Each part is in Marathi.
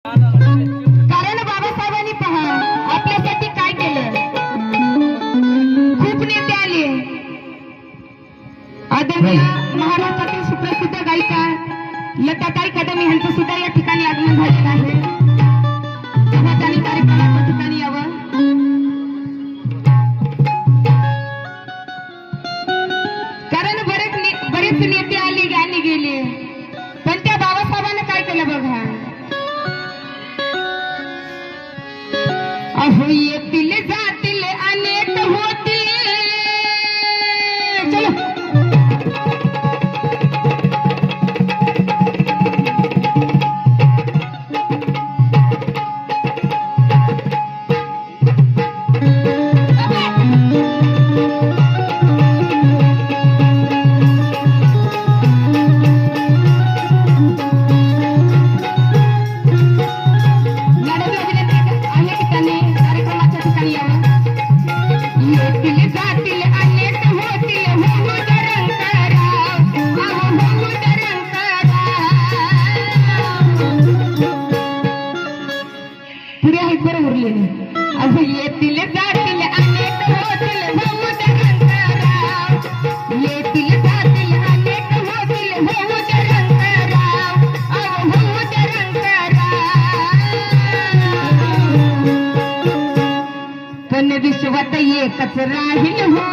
कारण बाबासाहेबांनी पहा आपल्यासाठी काय केलं. खूप नेते आले. आदरणीय महाराष्ट्रातील सुप्रसिद्ध गायिका लताताई कदम यांचं सुद्धा या ठिकाणी आगमन झालेलं आहे. तेव्हा त्यांनी कार्यक्रमाच्या ठिकाणी यावं. कारण बरेच नेते आले आणि गेले, पण त्या बाबासाहेबांनी काय केलं बघा. अहो येतील जातील अनेक होतील. चलो येतील जातील अनेक होतील होऊद रंगराव. येतील जातील अनेक होतील होऊद रंगराव. होऊद रंगराव. पण विश्वात एकच राहील हो.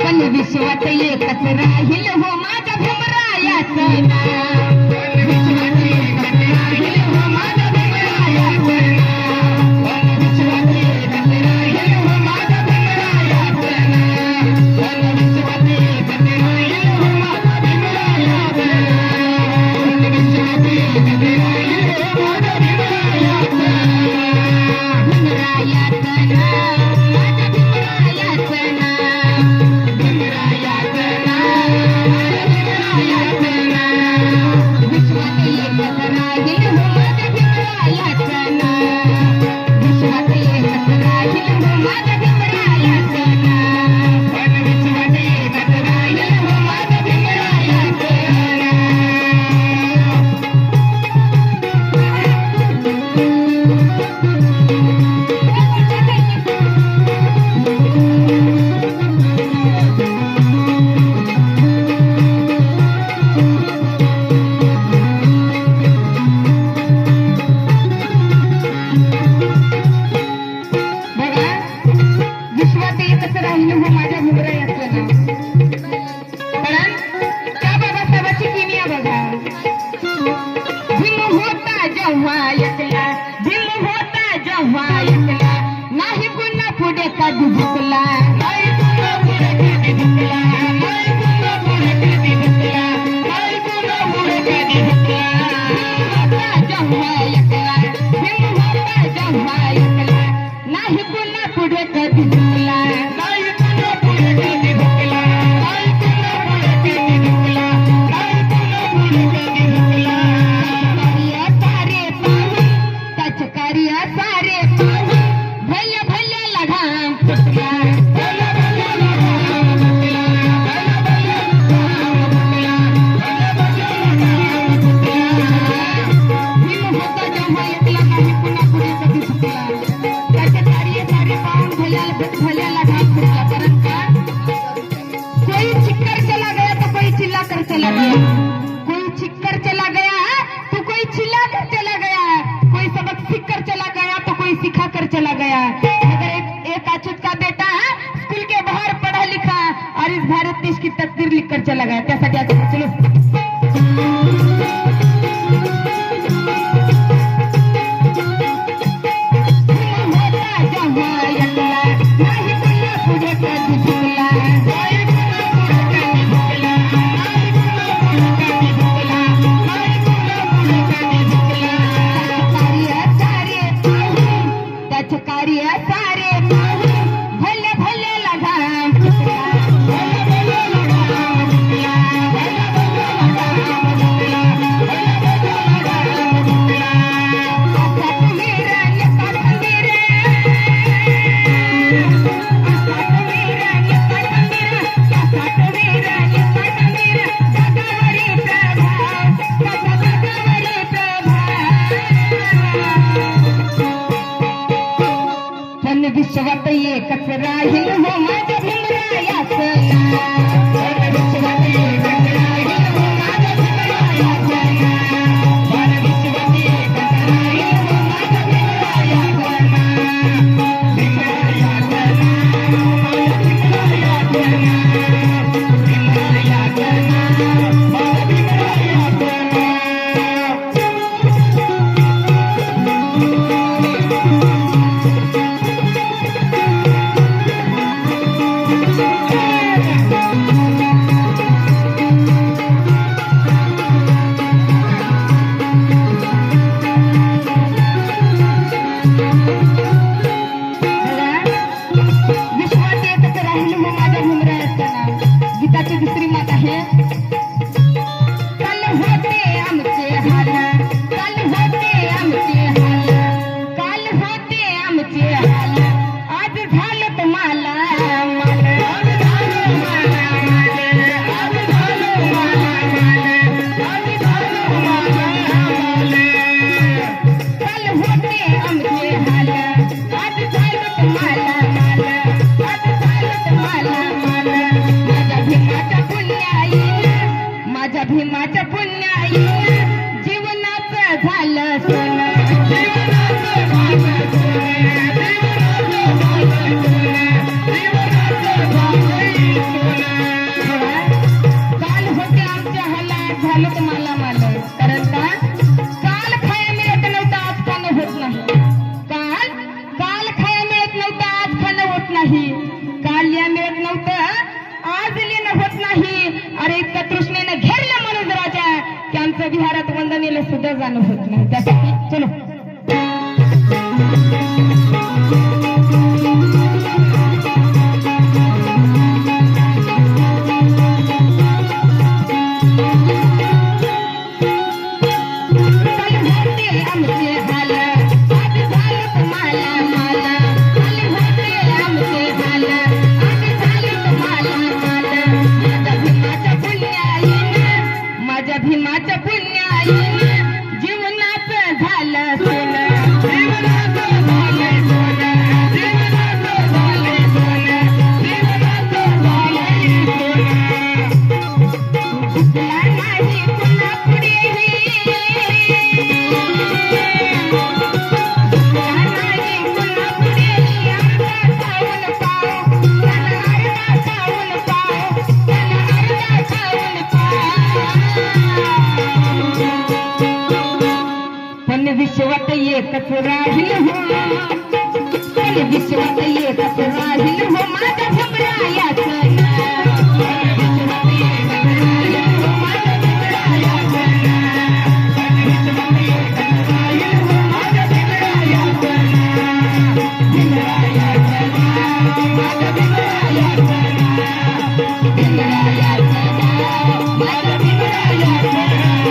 पण विश्वात एकच राहील हो माझ्या भीमरायाचं नाव. विश्वात एकच राहील हो माझ्या भीमरायाचं नाव. नाही पुन्हा पुढे कधी झुकला. नाही पुन्हा पुढे कधी झुकला. नाही पुन्हा पुढे कधी झुकला. नाही पुन्हा पुढे कधी झुकला. जेव्हा ऐकला भीम होता जेव्हा ऐकला. नाही पुन्हा पुढे कधी झुकला. नाही पुन्हा पुढे कधी झुकला. नाही पुन्हा पुढे कधी झुकला. नाही पुन्हा पुढे कधी झुकला. कार्य सारे पाहून त्याचे कार्य सारे पाहून भल्या भल्या लढा फुटला. भल्या भल्या लढा फुटला. भल्या भल्या लढा फुटला. भीम होता जेव्हा ऐकला नाही पुन्हा पुढे कधी झुकला. त्याचे कार्य सारे पाहून भल्या भल्या लढा फुटला. कारण का कोई चिक्कर चला गया तो कोई चिल्ला कर चला गया. कोई चिक्कर चला गया तो कोई चिल्ला कर चला गया. कोई सबक सीख कर चला गया तो कोई सिखा कर चला गया. अगर एक अछूत का बेटा स्कूल के बाहर पढ़ा लिखा और इस भारत देश की तकदीर लिख कर चला गया. त्यासाठी आज चलो कार्य विश्वात एकच राहील हो माझ्या भीमरायाचं नाव विश्वात एकच राहील हो माझ्या भीमरायाचं नाव विश्वात एकच राहील हो माझ्या भीमरायाचं नाव भीमरायाचं नाव माझ्या भीमरायाचं नाव भीमरायाचं नाव माझ्या भीमरायाचं नाव गीताची दुसरी मात आहे काल होते आमचे हाल काल होते आमचे हाल काल होते आमचे हाल आज झालं तुम्हाला माल आज झालं मला माल आज झालं मला माल आज झालं मला माल काल होते आमचे हाल आज झालं तुम्हाला माल आज झालं तुम्हाला माल माझ्या भीमाच्या पुण्याईन जीवनाचं झालं सोनं जीवनाचं झालं सोनं जीवनाचं झालं सोनं काल होते आमच्या हालात झालं तुम्हाला मला कारण का काल खाया मिळत नव्हतं आज खाणं होत नाही काल खाया मिळत नव्हतं आज खाणं होत नाही काल या मिळत नव्हतं आज लिहिणं होत नाही अरे इतका तृष्णेनं घेरलं माणूस राजा की आमचं विहारात वंदनेला सुद्धा जाणं होत नाही त्यासाठी चलो आमचे हाल आज झालं तुम्हाला माल काल होते आमचे हाल आज झालं तुम्हाला माल माझ्या भीमाच्या पुण्याईन जीवनाचं झालं सोनं जीवनाचं झालं सोनं जीवनाचं झालं सोनं जीवनाचं झालं सोनं दिसला नाही पुन्हा पुढेही दिसला नाही पुन्हा पुढेही अर्धा खाऊन पाव त्याला अर्धा खाऊन पाव त्याला अर्धा खाऊन पण विश्वात एकच राहील हो पण विश्वात एकच राहील हो माझ्या भीमरायाचं नाव विश्वात एकच राहील हो माझ्या भीमरायाचं नाव विश्वात एकच राहील हो माझ्या भीमरायाचं नाव भीमरायाचं नाव माझ्या भीमरायाचं नाव भीमरायाचं नाव माझ्या भीमरायाचं नाव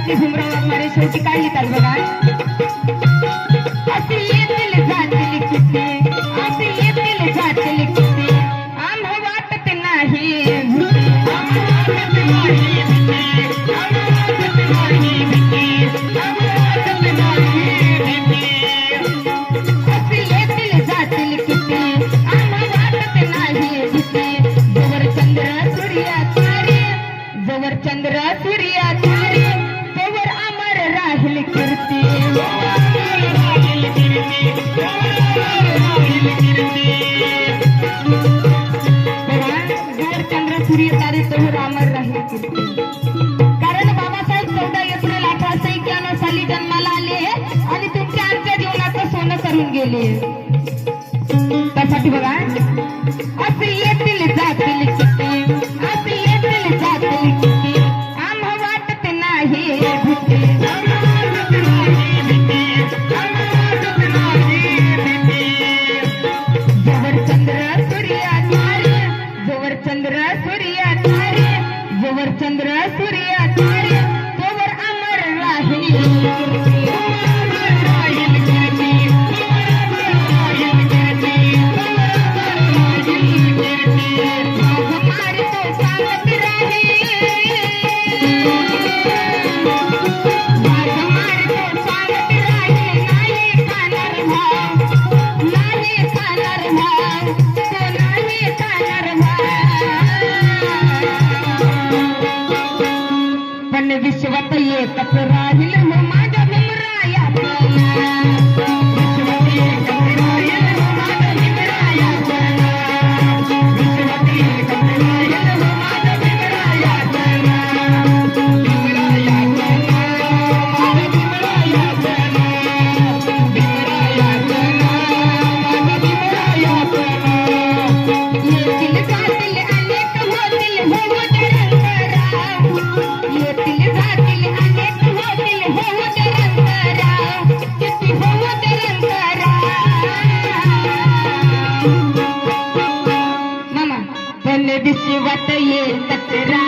ते भीमराव वाघमारे शेवटी काय लिहितात बघा असे येतील जातील किती असे येतील जातील किती आम्हा वाटत नाही असे येतील जातील किती आम्हा वाटत नाही भीती जवर चंद्र सूर्य तारे जवर चंद्र सूर्य तारे तवर अमर राहील कीर्ती जवर चंद्र सूर्य तारे तवर अमर राहील कीर्ती कारण बाबासाहेब 14 एप्रिल 1891 साली जन्माला आले आणि तुमच्या आमच्या जीवनाचं सोनं करून गेले त्यासाठी बघा असे येतील जातील किती असे येतील जातील किती आम्हा वाटत नाही भीती जवर चंद्र सूर्य तारे जवर चंद्र सूर्य तारे कोणाही जाणार पण विश्वात एकच राहील हो माझ्या भीमरायाचं नाव. विश्वात एकच राहील हो माझ्या भीमरायाचं नाव. विश्वात एकच राहील हो माझ्या भीमरायाचं नाव. भीमरायाचं नाव, माझ्या भीमरायाचं नाव. भीमरायाचं नाव, माझ्या भीमरायाचं नाव. येतील जातील अनेक होतील होऊ दे रंगराव. येतील जातील अनेक होतील होऊ दे रंगराव. किती होऊ दे रंगराव. मामा पण विश्वात एकच राहील